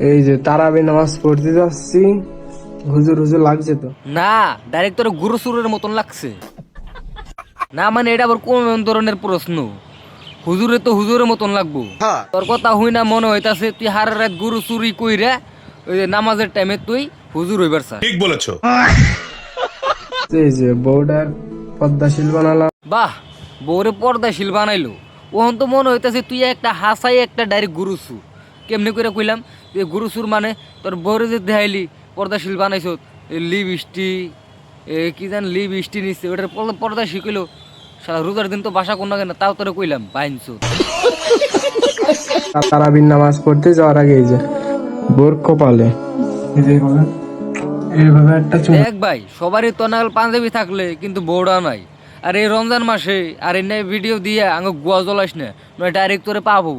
এই যে তারাবি নামাজ পড়তে যাচ্ছি, হুজুর হুজুর লাগছে তো। না, ডাইরেক্ট তোর গুরু সুরের মতন লাগছে। না মানে এটা আবার কোন ধরনের প্রশ্ন? হুজুরে তো হুজুরের মতন লাগবো। তোর কথা হই না মনে হইতাছে তুই হার রাত গুরু চুরি কইরা ওই যে নামাজের টাইমে তুই হুজুর হইবার চাস। ঠিক বলেছো। এই যে বউডার পদ্মাশীল বানালাম। বাহ, বউরে পর্দাশীল বানাইলো। ওহন তো মনে হইতাছে তুই একটা হাসাই একটা ডাইরেক্ট গুরুসুর। কেমনে করে কইলাম তুই গুরুসুর মানে তোর বউরে যে দেখাইলি পর্দাশীল বানাইছ, লিপস্টিক কি জান লিপস্টিক নিচ্ছে ওটার পর্দা শিখিলো। সারা রোজার দিন তো বাসা কোন না কেন, তাও তোরে কইলাম বাইনছো। তারাবির নামাজ পড়তে যাওয়ার আগে এই যে বোর কপালে এই যে এইভাবে একটা চুমু। দেখ ভাই, সবারই তো নাগাল পাঞ্জাবি থাকলে কিন্তু বউড়া নাই। আর এই রমজান মাসে আর এই ভিডিও দিয়ে আঙ্গ গুয়া জ্বলাইস না, ডাইরেক্ট তোরে পাবো।